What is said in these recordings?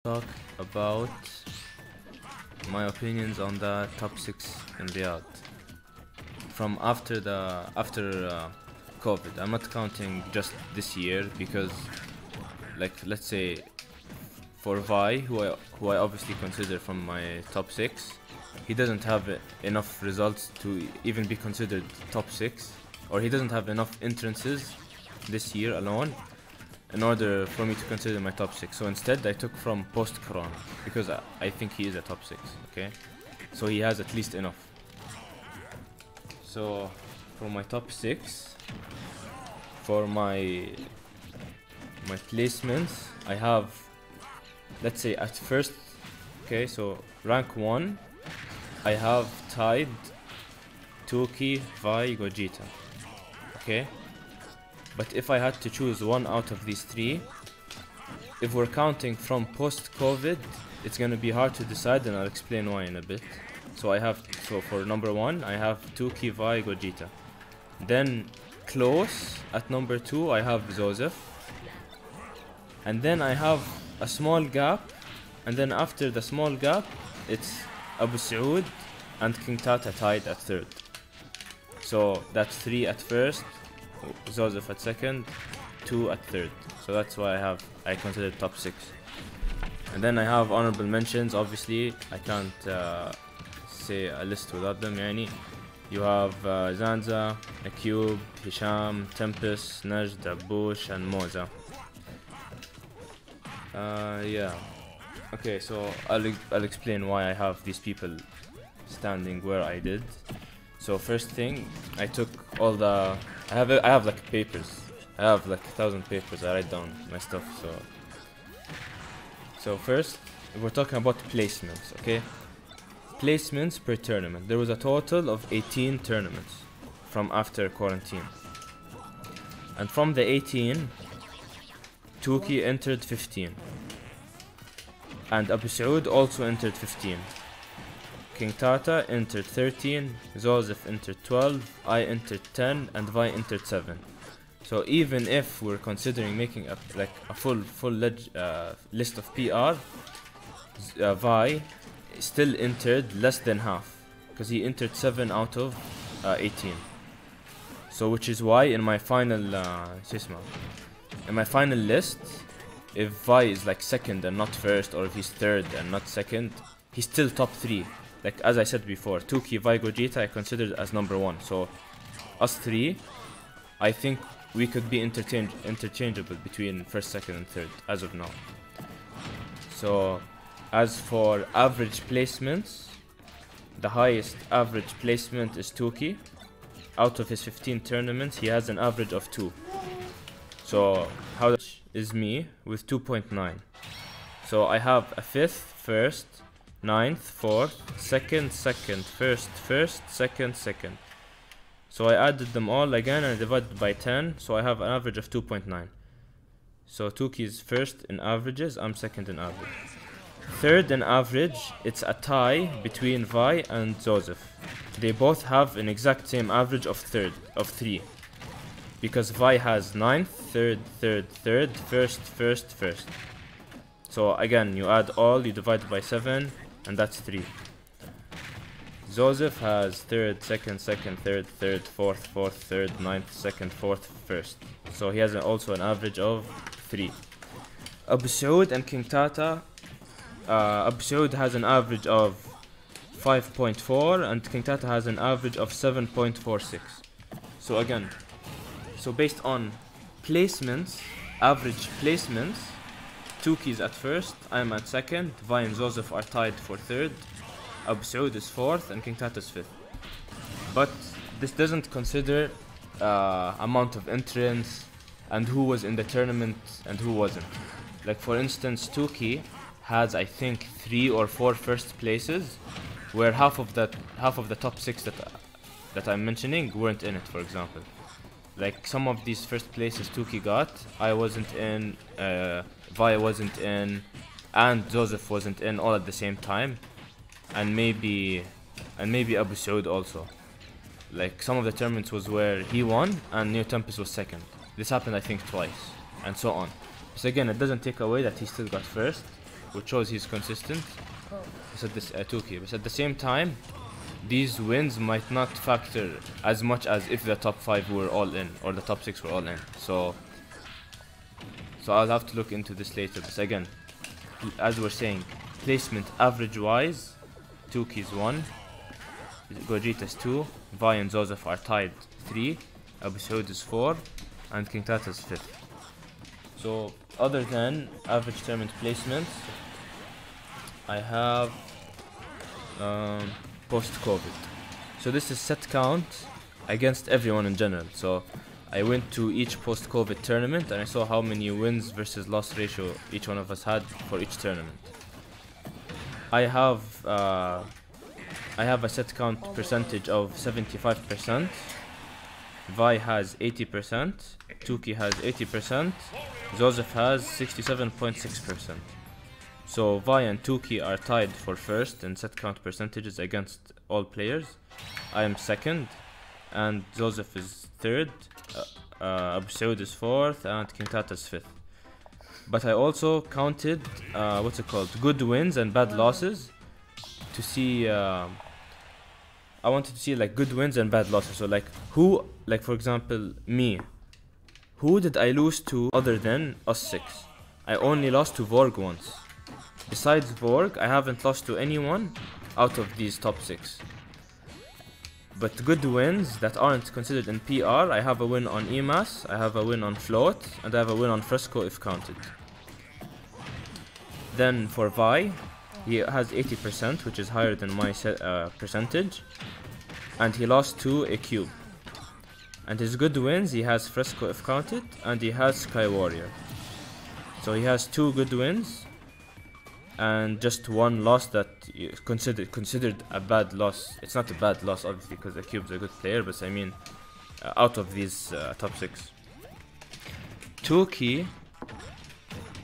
talk about my opinions on the top 6 in Riyadh from after COVID. I'm not counting just this year because, like, let's say for Vi, who I obviously consider from my top 6, he doesn't have enough results to even be considered top 6, or he doesn't have enough entrances this year alone in order for me to consider my top 6. So instead I took from post-corona because I think he is a top 6, okay? So he has at least enough. So for my top 6, for my placements, I have, let's say at first, okay, so rank 1, I have tied Tooky Vi Gogeta, okay? But if I had to choose one out of these 3, if we're counting from post-COVID, it's gonna be hard to decide, and I'll explain why in a bit. So for number 1, I have Tooky Vi Gogeta. Then close at number 2, I have Zozef. And then I have a small gap, and then after the small gap, it's AlSaud and Kingtata tied at 3rd. So that's 3 at first, Zozef at 2nd, 2 at 3rd. So that's why I consider top 6. And then I have honorable mentions. Obviously I can't say a list without them. Yani you have Zanza, Acube, Hisham, Tempest, Najd, Abush and Moza. Yeah. Okay, so I'll explain why I have these people standing where I did. So first thing, I took all the I have like papers. I have like 1,000 papers. I write down my stuff. So first, we're talking about placements, okay? Placements per tournament. There was a total of 18 tournaments from after quarantine. And from the 18, Tooky entered 15. And AlSaud also entered 15. Kingtata entered 13, Zozef entered 12, I entered 10, and Vi entered 7. So even if we're considering making a full list of PR, Vi still entered less than half, because he entered 7 out of 18. So which is why in my final list, if Vi is like 2nd and not 1st, or if he's 3rd and not 2nd, he's still top 3. Like as I said before, Tooky Vi Gogeta I considered as number 1. So us 3, I think we could be interchangeable between 1st, 2nd and 3rd as of now. So as for average placements, the highest average placement is Tooky. Out of his 15 tournaments, he has an average of 2. So how much is me with 2.9? So I have a 5th, 1st, 9th, 4th, 2nd, 2nd, 1st, 1st, 2nd, 2nd. So I added them all again and I divided by 10, so I have an average of 2.9. So Tooky is 1st in averages, I'm 2nd in average. 3rd in average, it's a tie between Vi and Zozef. They both have an exact same average of 3. Because Vi has 9th, 3rd, 3rd, 3rd, 1st, 1st, 1st. So again, you add all, you divide by 7, and that's 3. Zozef has 3rd, 2nd, 2nd, 3rd, 3rd, 4th, 4th, 3rd, 9th, 2nd, 4th, 1st. So he has also an average of 3. AlSaud and Kingtata, AlSaud has an average of 5.4 and Kingtata has an average of 7.46. So again, based on placements, average placements, Tooky's at 1st, I'm at 2nd, Vi and Zozef are tied for 3rd, AlSaud is 4th, and Kingtata is 5th. But this doesn't consider amount of entrants and who was in the tournament and who wasn't. Like for instance, Tooky has I think 3 or 4 first places, where half of the top 6 that I'm mentioning weren't in it. For example, like some of these first places Tooky got, I wasn't in, Vi wasn't in, and Zozef wasn't in all at the same time, and maybe AlSaud also. Like some of the tournaments was where he won and Neo Tempest was 2nd. This happened I think twice, and so on. So again, it doesn't take away that he still got 1st, which shows he's consistent. I said this Tooky, but at the same time, these wins might not factor as much as if the top 5 were all in or the top 6 were all in. So I'll have to look into this later. But again, as we're saying, placement average wise, Tooky's 1, Gogeta's 2, Vi and Zozef are tied 3, AlSaud is 4, and Kingtata's 5th. So other than average tournament placements, I have post-COVID. So this is set count against everyone in general. So I went to each post-COVID tournament and I saw how many wins versus loss ratio each one of us had for each tournament. I have a set count percentage of 75%. Vi has 80%, Tooky has 80%, Zozef has 67.6%. So Vi and Tooky are tied for first in set count percentages against all players. I am second, and Zozef is third, AlSaud is fourth, and Kingtata is fifth. But I also counted, good wins and bad losses to see. I wanted to see like good wins and bad losses. So like for example, me. Who did I lose to other than us 6? I only lost to Vorg once. Besides Vorg, I haven't lost to anyone out of these top 6. But good wins that aren't considered in PR, I have a win on EMAS, I have a win on Float, and I have a win on Fresco if counted. Then for Vi, he has 80%, which is higher than my percentage, and he lost to a cube. And his good wins, he has Fresco if counted, and he has Sky Warrior. So he has 2 good wins, and just 1 loss that considered a bad loss. It's not a bad loss, obviously, because the cube's a good player, but I mean, out of these top 6. Tooky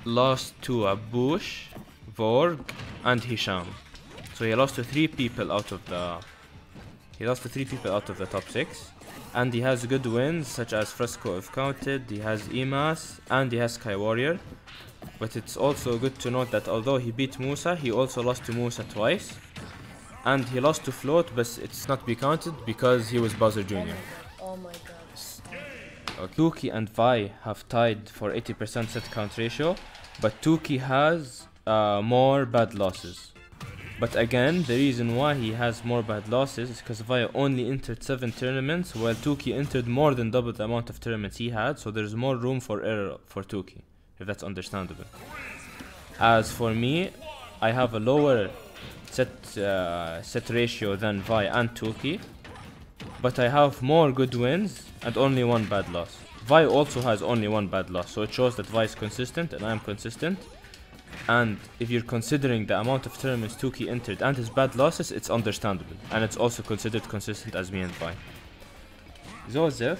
lost to Abush, Vorg, and Hisham. So he lost to 3 people out of the. He lost to 3 people out of the top 6. And he has good wins such as Fresco if counted, he has EMAS, and he has Sky Warrior. But it's also good to note that although he beat Musa, he also lost to Musa twice. And he lost to Float, but it's not be counted because he was Bowser Jr. Oh my god. Okay. Tooky and Vi have tied for 80% set count ratio, but Tooky has more bad losses. But again, the reason why he has more bad losses is because Vi only entered 7 tournaments, while Tooky entered more than double the amount of tournaments he had, so there's more room for error for Tooky, if that's understandable. As for me, I have a lower set ratio than Vi and Tooky, but I have more good wins and only 1 bad loss. Vi also has only 1 bad loss, so it shows that Vi is consistent and I am consistent. And if you're considering the amount of tournaments Tooky entered and his bad losses, it's understandable. And it's also considered consistent as me and Vi. Zozef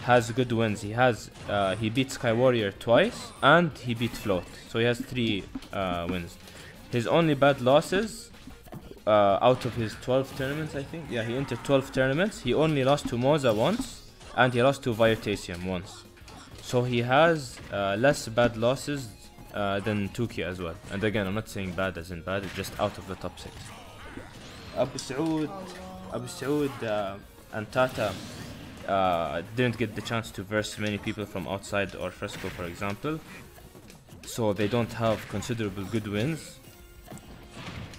has good wins. He beat Sky Warrior twice and he beat Float. So he has 3 wins. His only bad losses out of his 12 tournaments, I think. Yeah, he entered 12 tournaments. He only lost to Moza once and he lost to Viotasium once. So he has less bad losses than Tooky as well. And again, I'm not saying bad as in bad, it's just out of the top 6. AlSaud and Tata didn't get the chance to verse many people from outside or Fresco, for example. So they don't have considerable good wins.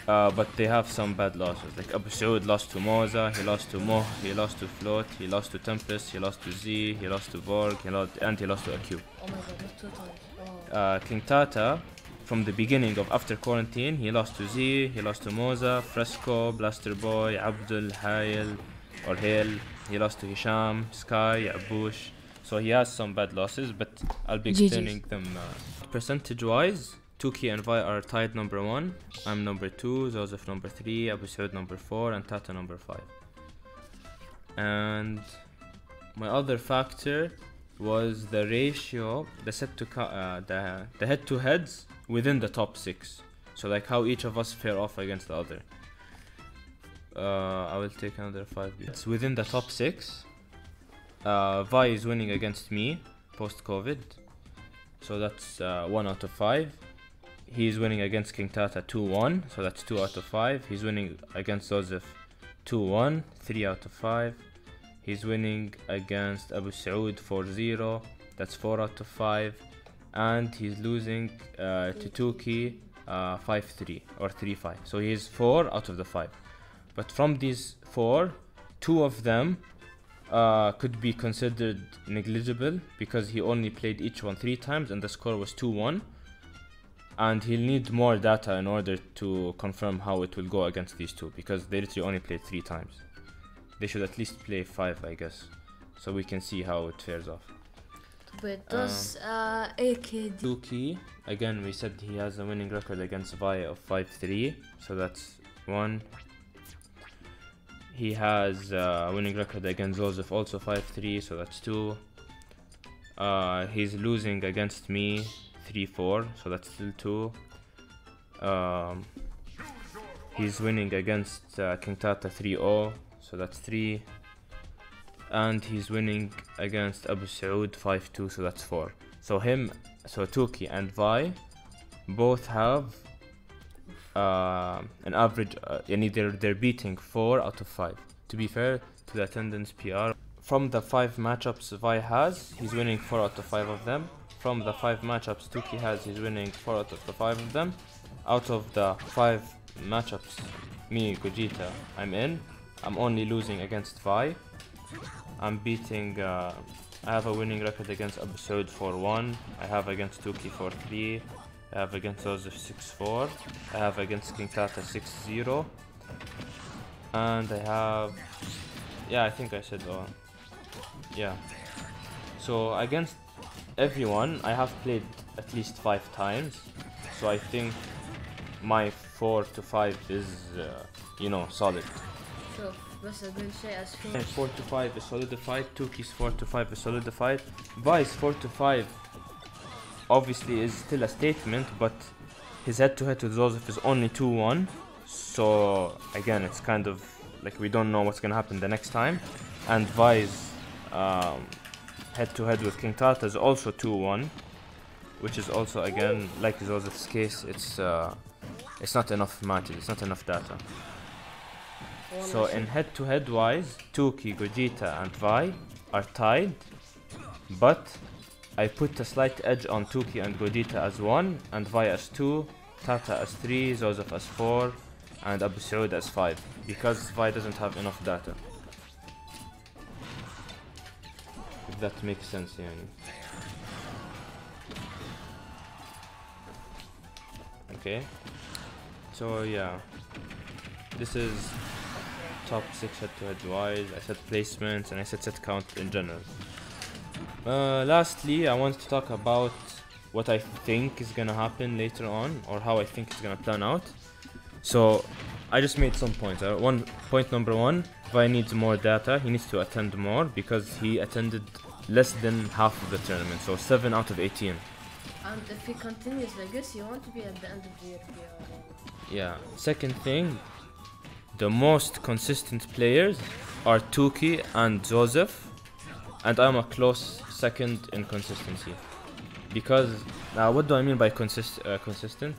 But they have some bad losses. Like AlSaud lost to Moza, he lost to Moh, he lost to Float, he lost to Tempest, he lost to Z, he lost to Vorg, and he lost to AQ. Oh my god, that's 2 times. Kingtata, from the beginning of after quarantine, he lost to Z, he lost to Moza, Fresco, Blaster Boy, Abdul, Hail, or Hail. He lost to Hisham, Sky, Abush. So he has some bad losses, but I'll be explaining them. Percentage wise, Tooky and Vi are tied number 1. I'm number 2, Zozef number 3, AlSaud number 4, and Tata number 5. And my other factor was the ratio, the head-to-heads within the top 6. So like how each of us fare off against the other. I will take another 5. It's within the top 6. Vi is winning against me post-COVID. So that's 1 out of 5. He's winning against Kingtata 2-1, so that's 2 out of 5. He's winning against Zozef 2-1, 3 out of 5. He's winning against AlSaud 4-0, that's 4 out of 5. And he's losing to Tooky 5-3 or 3-5. So he's 4 out of the 5. But from these 4, 2 of them could be considered negligible because he only played each one 3 times and the score was 2-1. And he'll need more data in order to confirm how it will go against these 2 because they literally only played 3 times. They should at least play 5, I guess, so we can see how it fares off. But does AKD Tooky, again we said he has a winning record against Vi of 5-3, so that's 1. He has a winning record against Zozef, also 5-3, so that's 2. He's losing against me 3-4, so that's still 2. He's winning against Kingtata 3-0, so that's 3. And he's winning against AlSaud 5-2, so that's 4. So Tooky and Vi both have an average, they're beating 4 out of 5. To be fair to the attendance PR, from the 5 matchups Vi has, he's winning 4 out of 5 of them. From the 5 matchups Tooky has, he's winning 4 out of the 5 of them. Out of the 5 matchups me, Gogeta, I'm only losing against Vi. I'm beating, I have a winning record against AlSaud 4-1, I have against Tooky 4-3, I have against Zozef 6-4, I have against Kingtata 6-0, and I have, yeah, I think I said all, yeah. So against everyone, I have played at least 5 times, so I think my 4 to 5 is, solid. شوف بس أقول شيء أسفين 4 to 5 is solidified, Tooky's 4 to 5 is solidified, Vi's 4 to 5 obviously is still a statement, but his head-to-head with Zozef is only 2-1, so again it's kind of like we don't know what's gonna happen the next time. And Vi's head-to-head with Kingtata is also 2-1, which is also again like Zozef's case, it's not enough matches, it's not enough data. So in head-to-head wise, Tooky, Gogeta and Vi are tied, but I put a slight edge on Tooky and Gogeta as 1, and Vi as 2, Tata as 3, Zozef as 4, and AlSaud as 5, because Vi doesn't have enough data. If that makes sense, yani. Okay, so yeah, this is top 6 head-to-head wise. I said placements and I said set count in general. Lastly, I want to talk about what I think is gonna happen later on, or how I think it's gonna plan out. So I just made some points. Point number 1, Vi needs more data. He needs to attend more because he attended less than half of the tournament, so 7 out of 18. And if he continues like this, you want to be at the end of the year. Yeah. Second thing, the most consistent players are Tooky and Zozef, and I'm a close second in consistency. Because, what do I mean by consistent?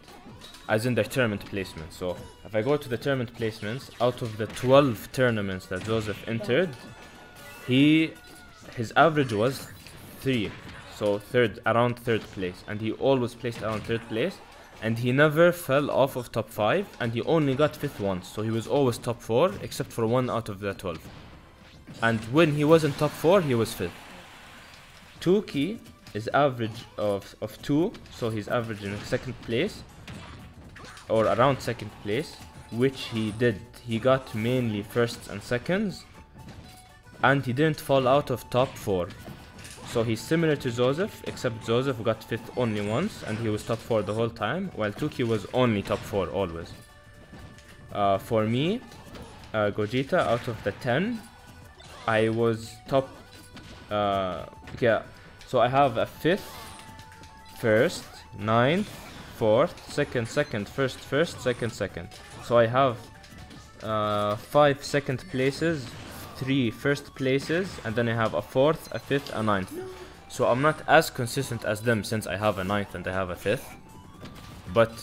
As in their tournament placement. So, if I go to the tournament placements, out of the 12 tournaments that Zozef entered, his average was 3. So around third place, and he always placed around third place, and he never fell off of top 5, and he only got 5th once, so he was always top 4 except for 1 out of the 12. And when he wasn't top 4, he was 5th. Tooky is average of 2, so he's averaging 2nd place, or around 2nd place, which he did. He got mainly 1sts and 2nds, and he didn't fall out of top 4. So he's similar to Zozef, except Zozef got 5th only once, and he was top 4 the whole time, while Tooky was only top 4 always. For me, Gogeta, out of the 10, I was top, yeah, so I have a 5th, 1st, 9th, 4th, 2nd, 2nd, 1st, 1st, 2nd, 2nd. So I have 5 second places, 3 first places, and then I have a 4th, a 5th, a 9th. So I'm not as consistent as them since I have a 9th and I have a 5th. but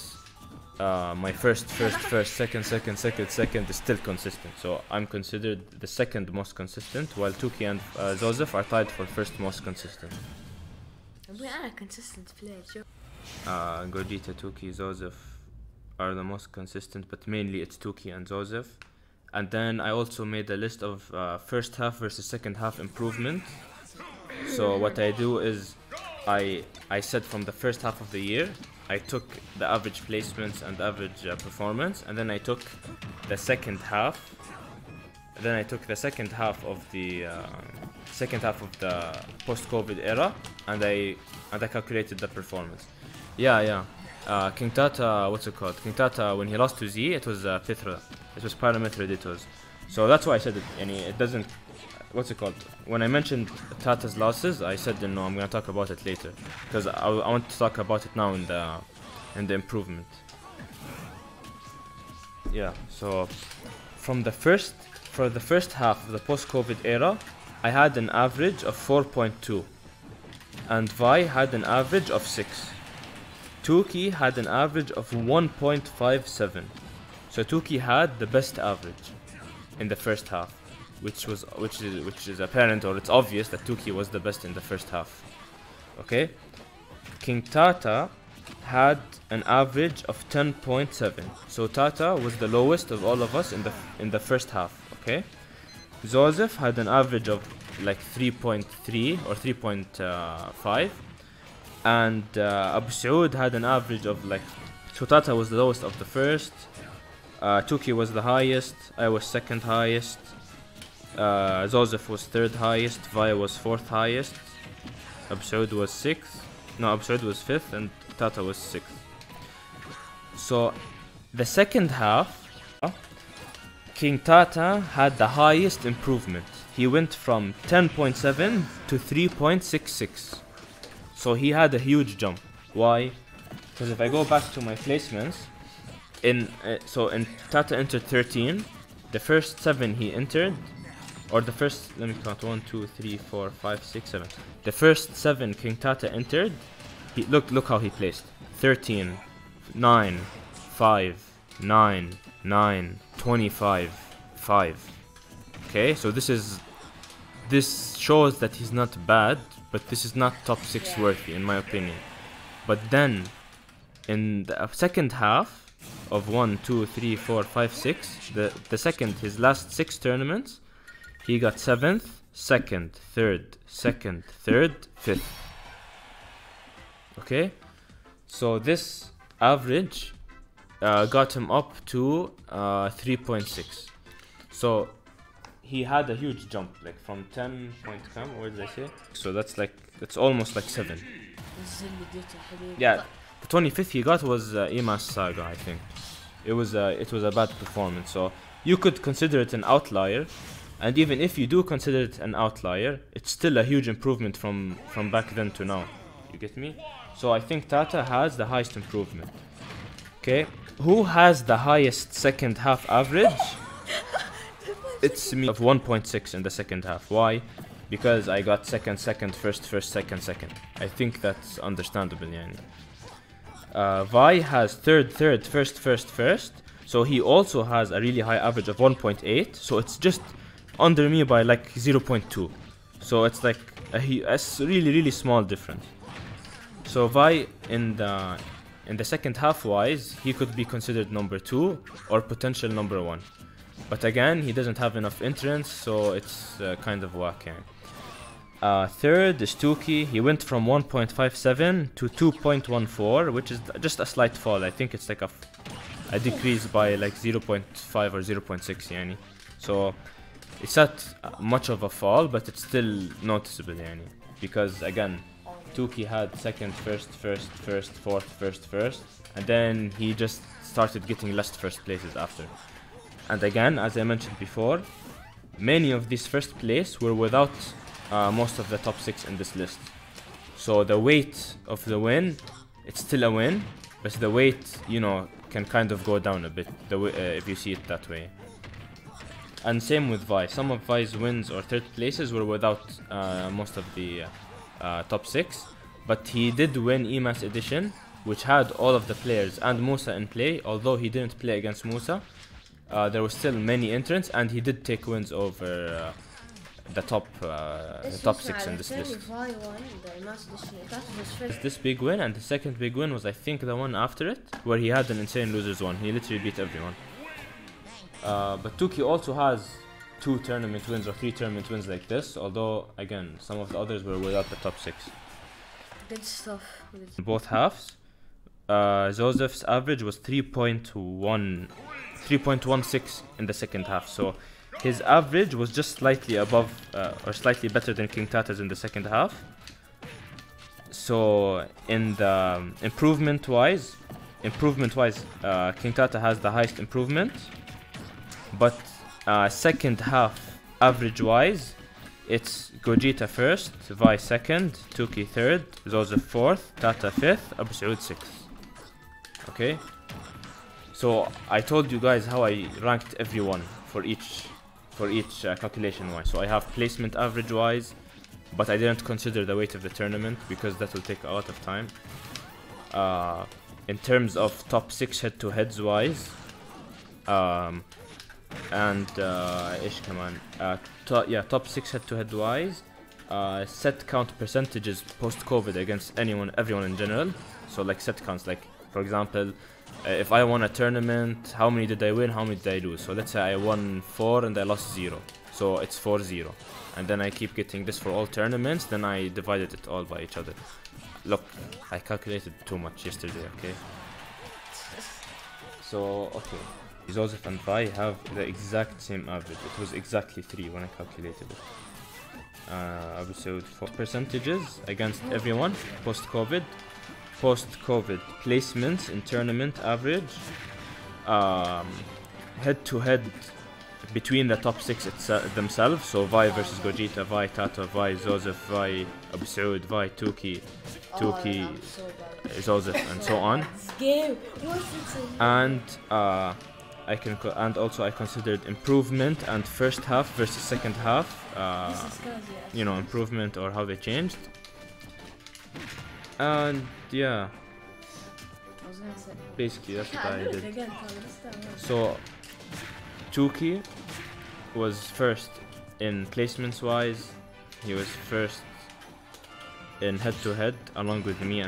my first, second is still consistent. So I'm considered the second most consistent, while Tooky and Zozef are tied for first most consistent. We are a consistent player. Sure. Gogeta, Tooky, Zozef are the most consistent, but mainly it's Tooky and Zozef. And then I also made a list of first half versus second half improvement. So what I do is I said from the first half of the year, I took the average placements and average performance, and then I took the second half. Then I took the second half of the post-COVID era, and I calculated the performance. Yeah. Kingtata, what's it called? Kingtata, when he lost to Z, it was Pithra. It was parameter dittos. So that's why I said it. It doesn't. What's it called? When I mentioned Tata's losses, I said no, I'm gonna talk about it later because I want to talk about it now in the improvement. Yeah. So for the first half of the post-COVID era, I had an average of 4.2, and Vi had an average of 6. Tooky had an average of 1.57. So Tooky had the best average in the first half, which is apparent, or it's obvious that Tooky was the best in the first half. Okay? Kingtata had an average of 10.7. So Tata was the lowest of all of us in the first half. Okay? Zozef had an average of like 3.3 or 3.5. And AlSaud had an average of like, so Tata was the lowest of the first, Tooky was the highest, I was second highest, Zozef was third highest, Vi was fourth highest, AlSaud was sixth, no, AlSaud was fifth, and Tata was sixth. So the second half, Kingtata had the highest improvement. He went from 10.7 to 3.66. So he had a huge jump. Why? Because if I go back to my placements, in Tata entered 13, the first 7 he entered, or the first, let me count, 1, 2, 3, 4, 5, 6, 7. The first 7 Kingtata entered, look how he placed. 13, 9, 5, 9, 9, 25, 5. Okay, so this shows that he's not bad, but this is not top 6 worthy in my opinion. But then in the second half of 1, 2, 3, 4, 5, 6, the second, his last 6 tournaments, he got 7th, 2nd, 3rd, 2nd, 3rd, 5th. Okay, so this average got him up to 3.6. So he had a huge jump, like from 10 point where did I say? So that's almost like 7. Yeah, the 25th he got was Imas Saga, I think. It was a bad performance, so you could consider it an outlier, and even if you do consider it an outlier, it's still a huge improvement from back then to now. You get me? So I think Tata has the highest improvement. Okay, who has the highest second half average? It's me, of 1.6 in the second half. Why? Because I got second, first, second. I think that's understandable, yani. Vi has third, first. So he also has a really high average of 1.8. So it's just under me by like 0.2. So it's like a really small difference. So Vi in the second half wise, he could be considered number 2 or potential number 1. But again, he doesn't have enough entrance, so it's kind of whack. Third is Tooky. He went from 1.57 to 2.14, which is just a slight fall. I think it's like a decrease by like 0.5 or 0.6, yani. So it's not much of a fall, but it's still noticeable, yani. Because again, Tooky had second, first, fourth, first, and then he just started getting less first places after. And again, as I mentioned before, many of these first place were without most of the top 6 in this list. So the weight of the win, it's still a win, but the weight, you know, can kind of go down a bit if you see it that way. And same with Vi. Some of Vi's wins or third places were without most of the top 6, but he did win EMAS edition, which had all of the players and Musa in play. Although he didn't play against Musa, there were still many entrants, and he did take wins over the top 6 in this list. This big win, and the second big win was, I think, the one after it, where he had an insane losers one. He literally beat everyone. But Tooky also has 2 tournament wins or 3 tournament wins like this, although again some of the others were without the top 6. Good stuff. In both halves, Zozef's average was 3.16 in the second half, so his average was just slightly above or slightly better than Kingtata's in the second half. So in the improvement wise, Kingtata has the highest improvement, but second half average wise, it's Gogeta first, Vi second, Tooky third, Zozef fourth, Tata fifth, AlSaud sixth. Okay, so I told you guys how I ranked everyone for each calculation wise. So I have placement average wise, but I didn't consider the weight of the tournament because that will take a lot of time. In terms of top 6 head-to-heads wise, top 6 head-to-head wise, set count percentages post-COVID against everyone in general. So like set counts, like for example, if I won a tournament, how many did I win, how many did I lose? So let's say I won 4 and I lost 0, so it's 4-0, and then I keep getting this for all tournaments, then I divided it all by each other. Look, I calculated too much yesterday, okay? So, okay, Zozef and Vi have the exact same average. It was exactly 3 when I calculated it. AlSaud for percentages against everyone post-COVID. Post-COVID placements in tournament average, head-to-head between the top 6 themselves, so Vi versus Gogeta, Vi Tata, Vi Zozef, Vi AlSaud, Vi Tooky, Zozef, and so on. And I considered improvement and first half versus second half, improvement or how they changed. And yeah, basically that's what I did. So Tooky was first in placements wise. He was first in head-to-head along with me.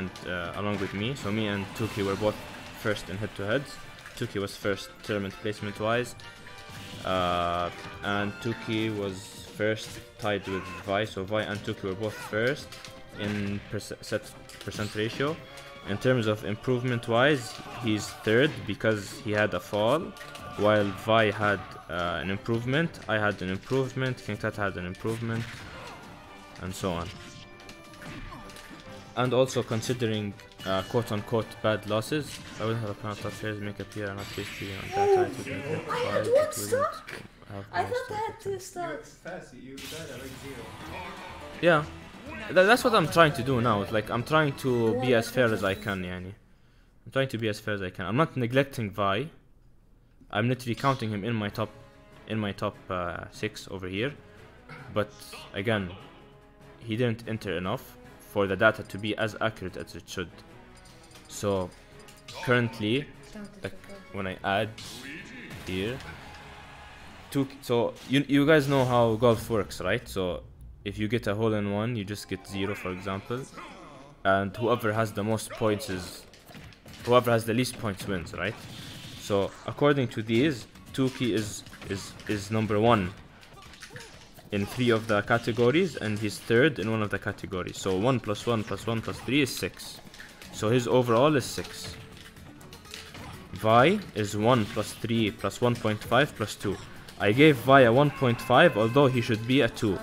So me and Tooky were both first in head-to-heads. Tooky was first tournament placement wise, and Tooky was first tied with Vi. So Vi and Tooky were both first in set percent ratio. In terms of improvement wise, he's third because he had a fall, while Vi had an improvement, I had an improvement, Kingtata had an improvement, and so on. And also considering quote-unquote bad losses, I would have a plan of top players make appear not basically on data. It would make it five, it wouldn't have I thought I had 2 stocks. Yeah, that's what I'm trying to do now. It's like I'm trying to be as fair as I can, yani. I'm trying to be as fair as I can. I'm not neglecting Vi. I'm literally counting him in my top 6 over here. But again, he didn't enter enough for the data to be as accurate as it should. So currently, like when I add here, so you guys know how golf works, right? So if you get a hole in one, you just get 0, for example, and whoever has the most points whoever has the least points wins, right? So according to these, Tooky is number 1 in 3 of the categories, and he's third in 1 of the categories. So 1 plus 1 plus 1 plus 3 is 6. So his overall is 6. Vi is 1 plus 3 plus 1.5 plus 2. I gave Vi a 1.5, although he should be a 2.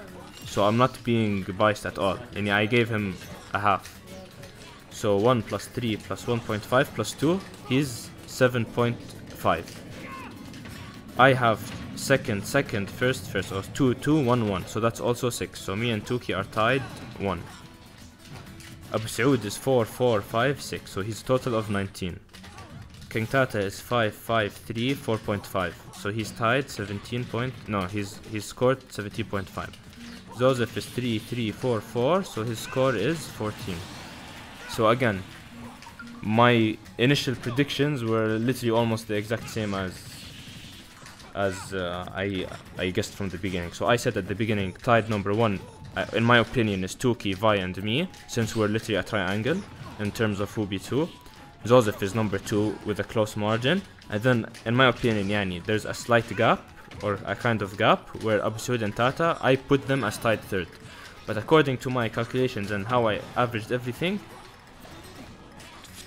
So I'm not being biased at all. And I gave him a half. So 1 plus 3 plus 1.5 plus 2, he's 7.5. I have second, first, or 2, 2, 1, 1. So that's also 6. So me and Tooky are tied 1. AlSaud is 4, 4, 5, 6. So he's a total of 19. Kingtata is 5, 5, 3, 4.5. So he's tied 17 point. No, he's scored 17.5. Zozef is 3, 3, 4, 4. So his score is 14. So again, my initial predictions were literally almost the exact same as I guessed from the beginning. So I said at the beginning, tied number 1, in my opinion, is Tooky, Vi, and me, since we're literally a triangle in terms of who be 2. Zozef is number 2 with a close margin, and then, in my opinion, yani, there's a slight gap, or a kind of gap, where AlSaud and Tata, I put them as tied 3rd. But according to my calculations and how I averaged everything,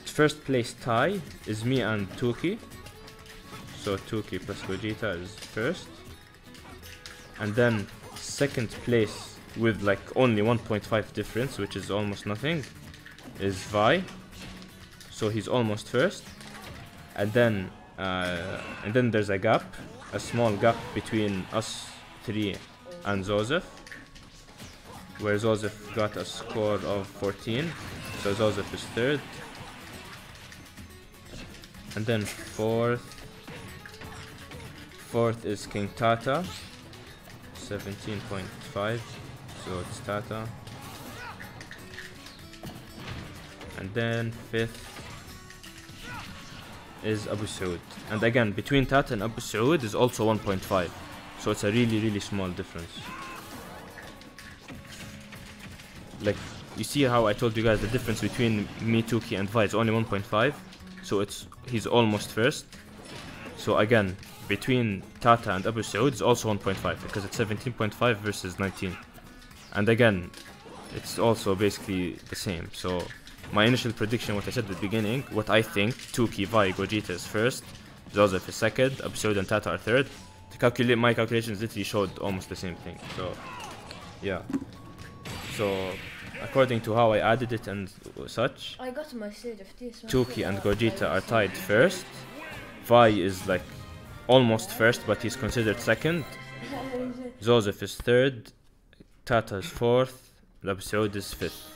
first place tie is me and Tooky. So Tooky plus Gogeta is first. And then second place with like only 1.5 difference, which is almost nothing, is Vi. So he's almost first. And then there's a gap, a small gap between us 3 and Zozef, where Zozef got a score of 14. So Zozef is 3rd. And then fourth is Kingtata, 17.5, so it's Tata. And then 5th is AlSaud. And again, between Tata and AlSaud is also 1.5, so it's a really small difference. Like, you see how I told you guys the difference between me, Tooky, and Vi is only 1.5, so he's almost first. So again, between Tata and AlSaud is also 1.5, because it's 17.5 versus 19. And again, it's also basically the same. So my initial prediction, what I said at the beginning, what I think, Tooky, Vi, Gogeta is first, Zozef is second, AlSaud and Tata are third. My calculations literally showed almost the same thing. So yeah. So according to how I added it and such, I got my stage of this. Tooky and Gogeta are tied first. Vi is like almost first, but he's considered second. Zozef is third. Tata is fourth. AlSaud is fifth.